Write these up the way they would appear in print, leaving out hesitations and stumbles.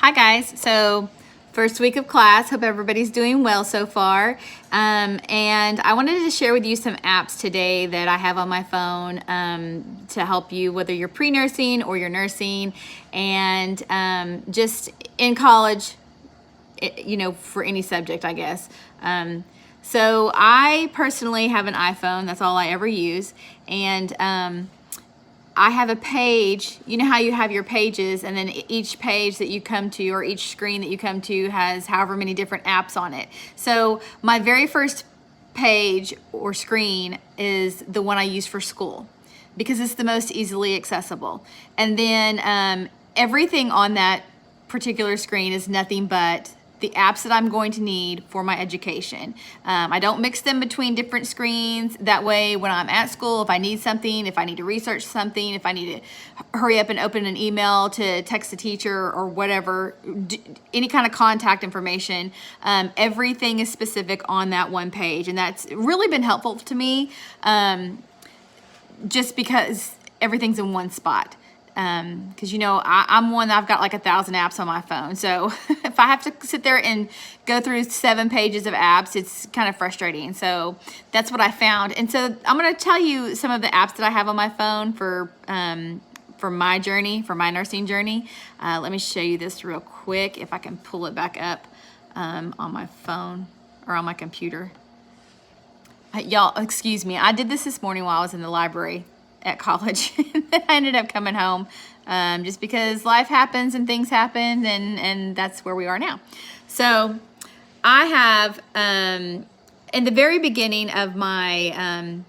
Hi guys, so first week of class, hope everybody's doing well so far. And I wanted to share with you some apps today that I have on my phone to help you whether you're pre-nursing or you're nursing and just in college, for any subject, I guess. So I personally have an iPhone, that's all I ever use. And I have a page, you know how you have your pages and then each page that you come to or each screen that you come to has however many different apps on it. So my very first page or screen is the one I use for school because it's the most easily accessible. And then everything on that particular screen is nothing but the apps that I'm going to need for my education. I don't mix them between different screens. That way, when I'm at school, if I need something, if I need to research something, if I need to hurry up and open an email to text a teacher or whatever, any kind of contact information, everything is specific on that one page. And that's really been helpful to me just because everything's in one spot. Because I'm one that I've got like 1,000 apps on my phone. So if I have to sit there and go through 7 pages of apps, it's kind of frustrating. So that's what I found. And so I'm going to tell you some of the apps that I have on my phone for my journey, for my nursing journey. Let me show you this real quick if I can pull it back up on my phone or on my computer. Y'all, excuse me. I did this morning while I was in the library at college. And then I ended up coming home just because life happens and things happen, and that's where we are now. So I have in the very beginning of my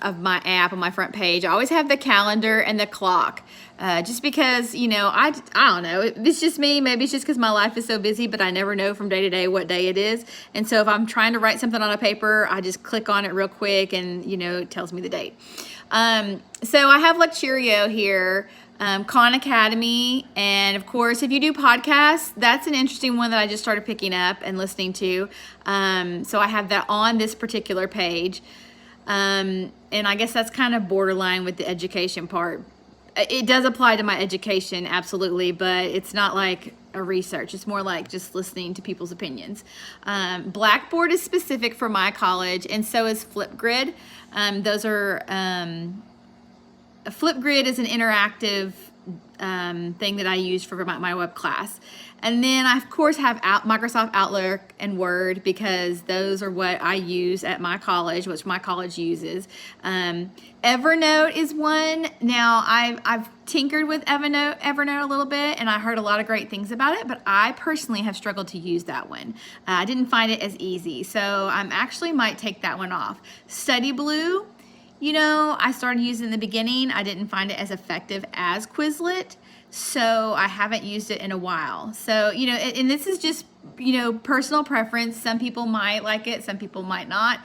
app on my front page, I always have the calendar and the clock. Just because, I don't know, it's just me. Maybe it's just because my life is so busy, but I never know from day to day what day it is. And so if I'm trying to write something on a paper, I just click on it real quick and, it tells me the date. So I have Lecturio here, Khan Academy, and of course, if you do podcasts, that's an interesting one that I just started picking up and listening to. So I have that on this particular page. And I guess that's kind of borderline with the education part. It does apply to my education, absolutely, but it's not like a research. It's more like just listening to people's opinions. Blackboard is specific for my college, and so is Flipgrid. Those are, Flipgrid is an interactive thing that I use for my web class. And then I, of course, have Microsoft Outlook and Word because those are what I use at my college, which my college uses. Evernote is one. Now, I've tinkered with Evernote a little bit, and I heard a lot of great things about it, but I personally have struggled to use that one. I didn't find it as easy, so I actually might take that one off. StudyBlue, I started using in the beginning. I didn't find it as effective as Quizlet, so I haven't used it in a while. So, and this is just, personal preference. Some people might like it, some people might not.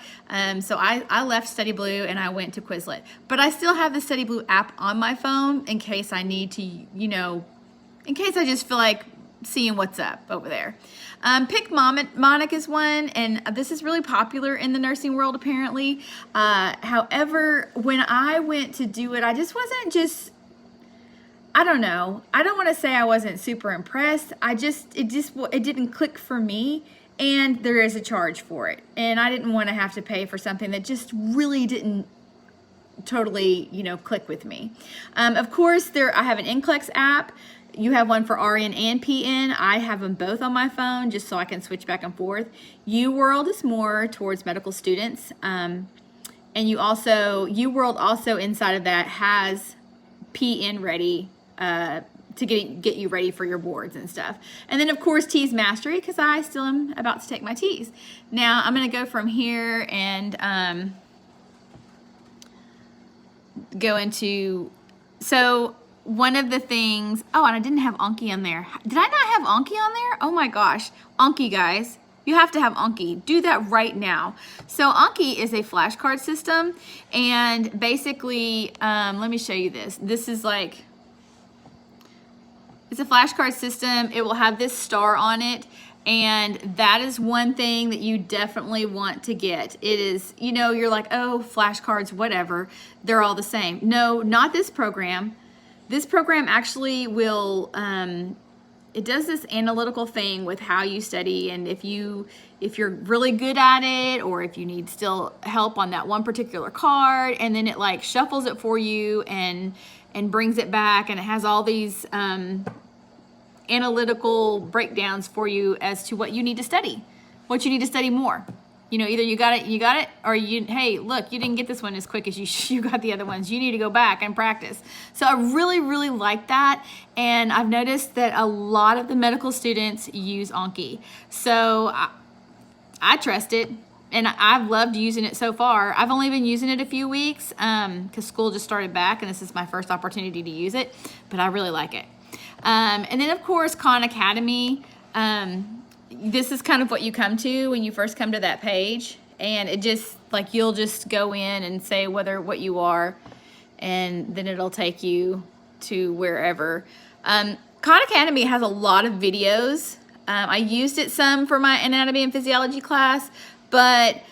So I left StudyBlue and I went to Quizlet. But I still have the StudyBlue app on my phone in case I need to, in case I just feel like seeing what's up over there. PicMonic is one, and this is really popular in the nursing world apparently. However, when I went to do it, I just wasn't I don't know. I don't want to say I wasn't super impressed. It didn't click for me, and there is a charge for it. And I didn't want to have to pay for something that just really didn't totally, click with me. Of course, I have an NCLEX app. You have one for RN and PN. I have them both on my phone just so I can switch back and forth. UWorld is more towards medical students. And UWorld also inside of that has PN ready to get you ready for your boards and stuff. And then of course TEAS Mastery, because I still am about to take my TEAS. Now I'm going to go from here and go into, so one of the things, and I didn't have Anki on there. Did I not have Anki on there? Oh my gosh. Anki, guys. You have to have Anki. Do that right now. So Anki is a flashcard system, and basically, let me show you this. This is like, it's a flashcard system. It will have this star on it, and that is one thing that you definitely want to get. It is, you're like, oh, flashcards, whatever. They're all the same. No, not this program. This program actually will it does this analytical thing with how you study, and if you're really good at it, or if you need still help on that one particular card, and then it like shuffles it for you and brings it back, and it has all these analytical breakdowns for you as to what you need to study, what you need to study more. You know, either you got it, or hey, look, you didn't get this one as quick as you got the other ones. You need to go back and practice. So I really, really like that. And I've noticed that a lot of the medical students use Anki. So I trust it, and I've loved using it so far. I've only been using it a few weeks because school just started back, and this is my first opportunity to use it, but I really like it. And then, of course, Khan Academy. This is kind of what you come to when you first come to that page, and it just like you'll just go in and say what you are, and then it'll take you to wherever. Khan Academy has a lot of videos. I used it some for my anatomy and physiology class, but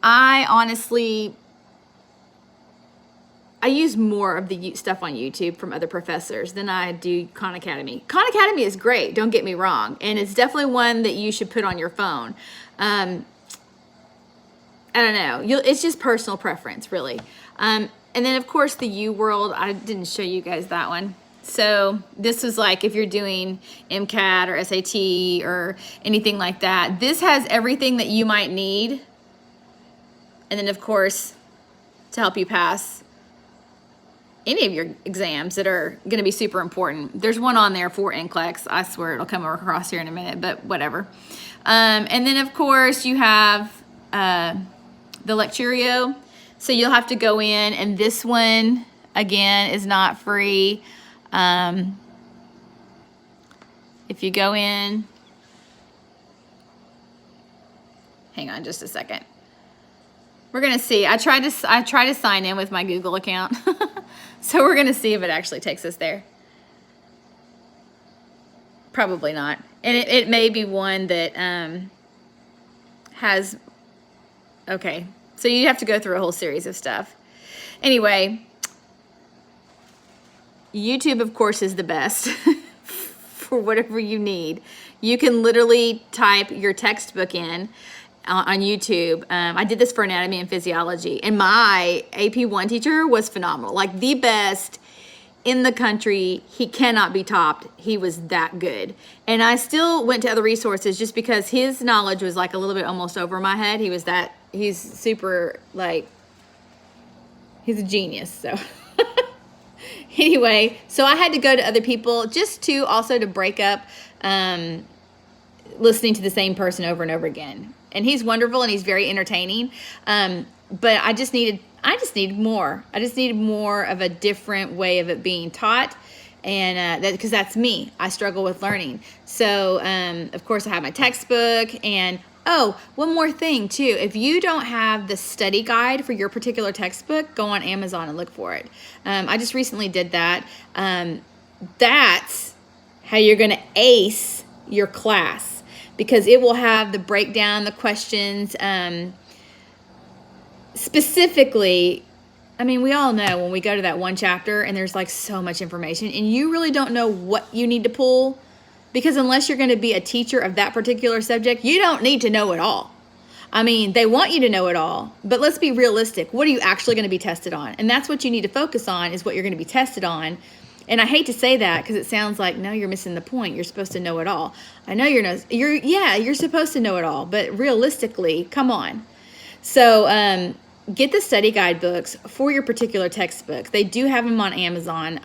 I honestly use more of the stuff on YouTube from other professors than I do Khan Academy. Khan Academy is great, don't get me wrong, and it's definitely one that you should put on your phone. I don't know, it's just personal preference, really. And then, of course, the UWorld, I didn't show you guys that one. So this was like if you're doing MCAT or SAT or anything like that. This has everything that you might need. And then, of course, to help you pass any of your exams that are going to be super important. There's one on there for NCLEX. I swear it'll come across here in a minute, but whatever. And then, of course, you have the Lecturio. So you'll have to go in, and this one, again, is not free. If you go in, hang on just a second. We're going to see. I tried to sign in with my Google account. So we're going to see if it actually takes us there. Probably not. And it may be one that has, okay. So you have to go through a whole series of stuff. Anyway, YouTube, of course, is the best for whatever you need. You can literally type your textbook in on YouTube. I did this for anatomy and physiology, and my AP1 teacher was phenomenal, like the best in the country. He cannot be topped. He was that good. And I still went to other resources just because his knowledge was like a little bit almost over my head. He's super, like, he's a genius. So anyway, so I had to go to other people just to also to break up listening to the same person over and over again. And he's wonderful and he's very entertaining. But I just needed more. I just needed more of a different way of it being taught. And because that's me. I struggle with learning. So, of course, I have my textbook. And, oh, one more thing, too. If you don't have the study guide for your particular textbook, go on Amazon and look for it. I just recently did that. That's how you're going to ace your class, because it will have the breakdown, the questions, specifically. I mean, we all know when we go to that one chapter and there's like so much information and you really don't know what you need to pull, because unless you're going to be a teacher of that particular subject, you don't need to know it all. I mean, they want you to know it all, but let's be realistic. What are you actually going to be tested on? And that's what you need to focus on, is what you're going to be tested on. And I hate to say that because it sounds like, no, you're missing the point. You're supposed to know it all. I know you're supposed to know it all, but realistically, come on. So get the study guide books for your particular textbook. They do have them on Amazon.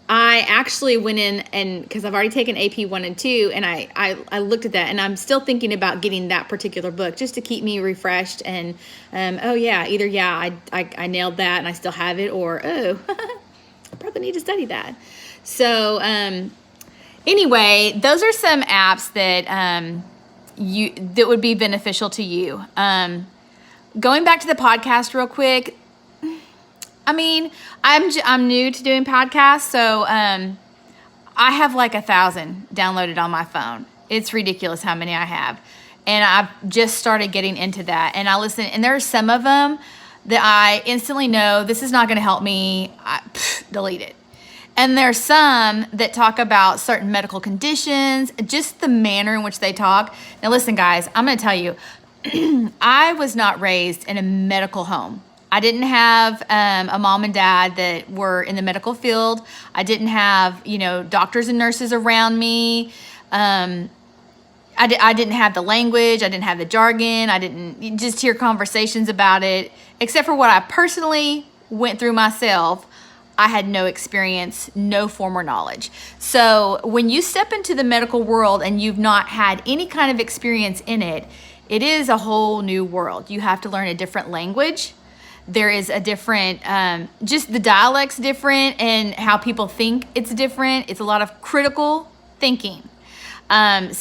I actually went in, and because I've already taken AP 1 and 2, and I looked at that, and I'm still thinking about getting that particular book just to keep me refreshed. And oh yeah, either I nailed that and I still have it, or oh, I probably need to study that. So anyway, those are some apps that that would be beneficial to you. Going back to the podcast real quick. I mean, I'm new to doing podcasts, so I have like 1,000 downloaded on my phone. It's ridiculous how many I have. And I've just started getting into that. And I listen, and there are some of them that I instantly know this is not going to help me. Delete it. And there's some that talk about certain medical conditions, just the manner in which they talk. Now listen, guys, I'm going to tell you, I was not raised in a medical home. I didn't have a mom and dad that were in the medical field. I didn't have, doctors and nurses around me. I didn't have the language. I didn't have the jargon. I didn't just hear conversations about it. Except for what I personally went through myself, I had no experience, no former knowledge. So when you step into the medical world and you've not had any kind of experience in it, it is a whole new world. You have to learn a different language. There is a different, just the dialect's different and how people think it's different. It's a lot of critical thinking. And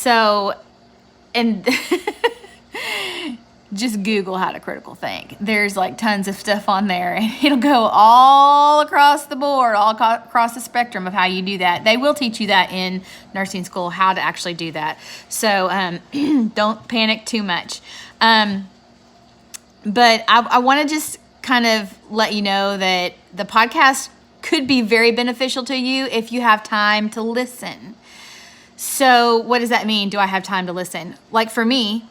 just Google how to critical think. There's like tons of stuff on there, and it'll go all across the board, all across the spectrum of how you do that. They will teach you that in nursing school, how to actually do that. So don't panic too much. But I want to just kind of let you know that the podcast could be very beneficial to you if you have time to listen. So what does that mean? Do I have time to listen? Like for me,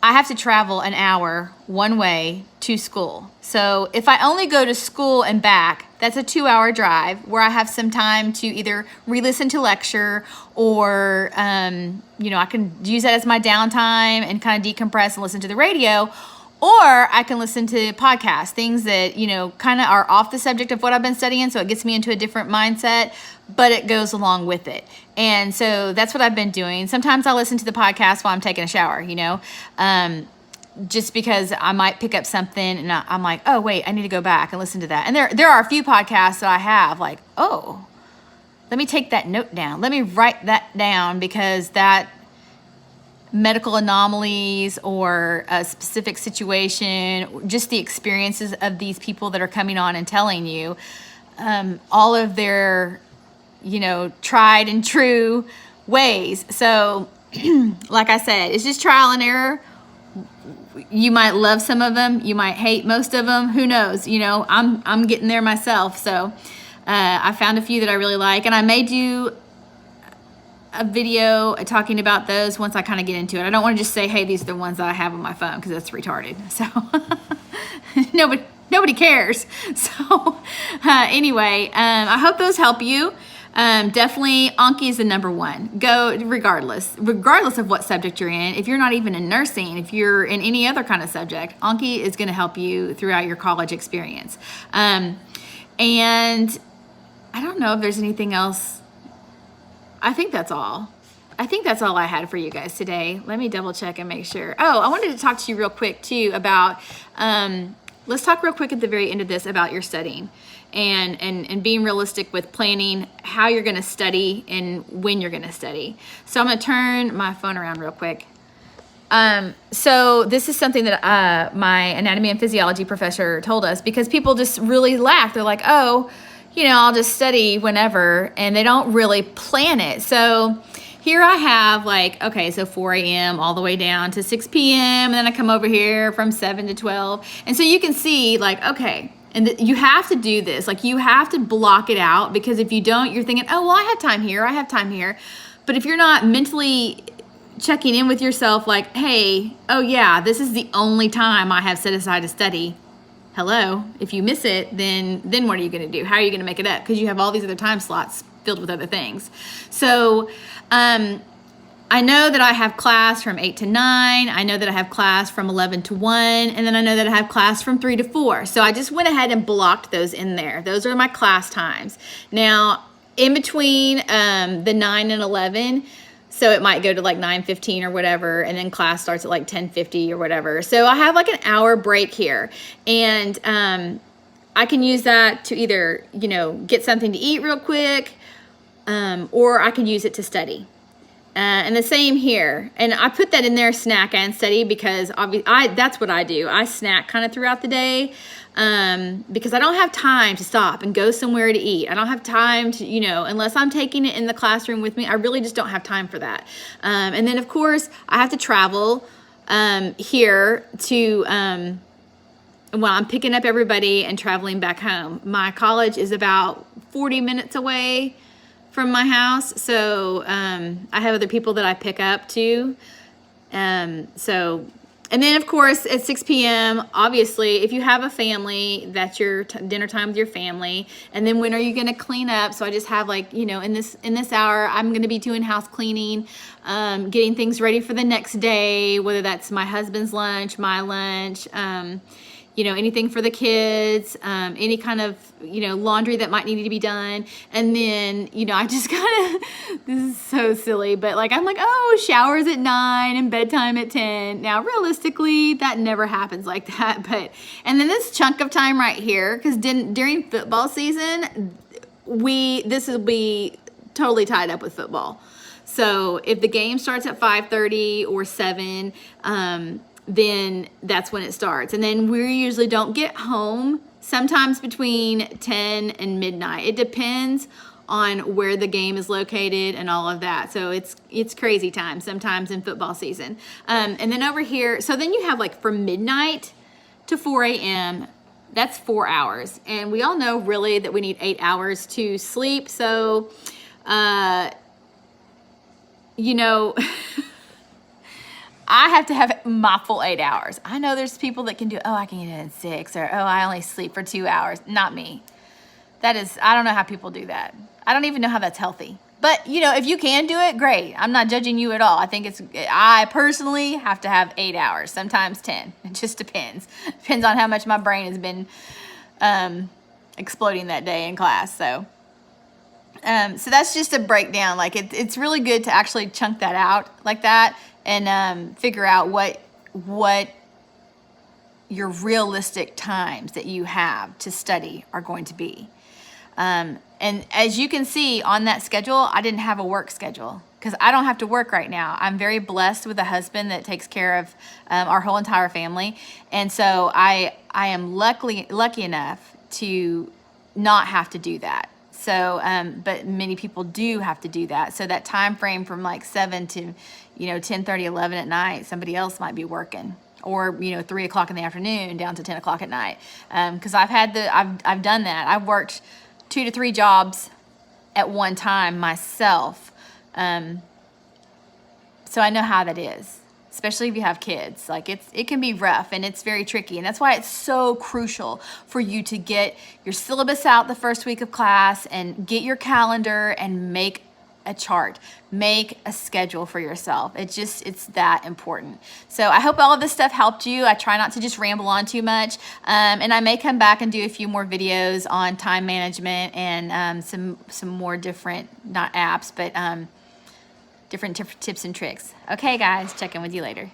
I have to travel an hour one way to school. So if I only go to school and back, that's a 2-hour drive where I have some time to either re-listen to lecture or, I can use that as my downtime and kind of decompress and listen to the radio. Or I can listen to podcasts, things that, kind of are off the subject of what I've been studying. So it gets me into a different mindset, but it goes along with it. And so that's what I've been doing. Sometimes I listen to the podcast while I'm taking a shower, just because I might pick up something and I'm like, oh, wait, I need to go back and listen to that. And there are a few podcasts that I have like, oh, let me take that note down. Let me write that down because that medical anomalies or a specific situation, just the experiences of these people that are coming on and telling you all of their, tried and true ways. So like I said, it's just trial and error. You might love some of them. You might hate most of them. Who knows? I'm getting there myself. So I found a few that I really like, and I may do a video talking about those once I kind of get into it. I don't want to just say, hey, these are the ones that I have on my phone because that's retarded. So nobody cares. So anyway, I hope those help you. Definitely Anki is the number one. Go regardless of what subject you're in. If you're not even in nursing, if you're in any other kind of subject, Anki is going to help you throughout your college experience. And I don't know if there's anything else. I think that's all. I had for you guys today. Let me double check and make sure. Oh, I wanted to talk to you real quick too about, let's talk real quick at the very end of this about your studying and being realistic with planning how you're going to study and when you're going to study. So I'm going to turn my phone around real quick. So this is something that my anatomy and physiology professor told us because people just really laugh. They're like, oh, I'll just study whenever, and they don't really plan it. So here I have so 4 a.m. all the way down to 6 p.m. And then I come over here from 7 to 12. And so you can see and you have to do this. You have to block it out because if you don't, you're thinking, oh, well, I have time here. But if you're not mentally checking in with yourself hey, oh yeah, this is the only time I have set aside to study. Hello, if you miss it, then what are you going to do? How are you going to make it up? Because you have all these other time slots filled with other things. So I know that I have class from 8 to 9. I know that I have class from 11 to 1. And then I know that I have class from 3 to 4. So I just went ahead and blocked those in there. Those are my class times. Now, in between the 9 and 11, so it might go to 9:15 or whatever, and then class starts at 10:50 or whatever. So I have an hour break here, and I can use that to either get something to eat real quick, or I can use it to study. And the same here. And I put that in there, snack and study, because that's what I do. I snack kind of throughout the day because I don't have time to stop and go somewhere to eat. I don't have time to, unless I'm taking it in the classroom with me, I really just don't have time for that. And then, of course, I have to travel here to well, I'm picking up everybody and traveling back home. My college is about 40 minutes away from my house, so I have other people that I pick up too. And then of course at 6 p.m., obviously, if you have a family, that's your dinner time with your family. And then when are you gonna clean up? So I just have like, you know, in this hour, I'm gonna be doing house cleaning, getting things ready for the next day, whether that's my husband's lunch, my lunch, you know, anything for the kids, any kind of, you know, laundry that might need to be done. And then, you know, I just kind of, this is so silly, but like, I'm like, oh, showers at 9 and bedtime at 10. Now, realistically, that never happens like that. But, and then this chunk of time right here, because during football season, this will be totally tied up with football. So if the game starts at 5:30 or 7, then that's when it starts. And then we usually don't get home sometimes between 10 and midnight. It depends on where the game is located and all of that. So it's crazy time sometimes in football season. And then over here, so then you have like from midnight to 4 a.m., that's 4 hours. And we all know really that we need 8 hours to sleep. So, you know, I have to have my full 8 hours. I know there's people that can do, oh, I can get in 6, or, oh, I only sleep for 2 hours. Not me. That is, I don't know how people do that. I don't even know how that's healthy. But, you know, if you can do it, great. I'm not judging you at all. I think I personally have to have 8 hours, sometimes 10. It just depends. Depends on how much my brain has been exploding that day in class, so that's just a breakdown. Like it's really good to actually chunk that out like that and figure out what your realistic times that you have to study are going to be. And as you can see on that schedule, I didn't have a work schedule because I don't have to work right now. I'm very blessed with a husband that takes care of our whole entire family. And so I am lucky enough to not have to do that. So, but many people do have to do that. So that time frame from like 7 to, 10:30, 11 at night, somebody else might be working, or 3 o'clock in the afternoon down to 10 o'clock at night. Because I've done that. I've worked 2 to 3 jobs at one time myself. So I know how that is, especially if you have kids. Like it can be rough and it's very tricky. And that's why it's so crucial for you to get your syllabus out the first week of class and get your calendar and make a chart, make a schedule for yourself. It's that important. So I hope all of this stuff helped you. I try not to just ramble on too much. And I may come back and do a few more videos on time management and some more different, not apps, but different tips and tricks. Okay, guys, check in with you later.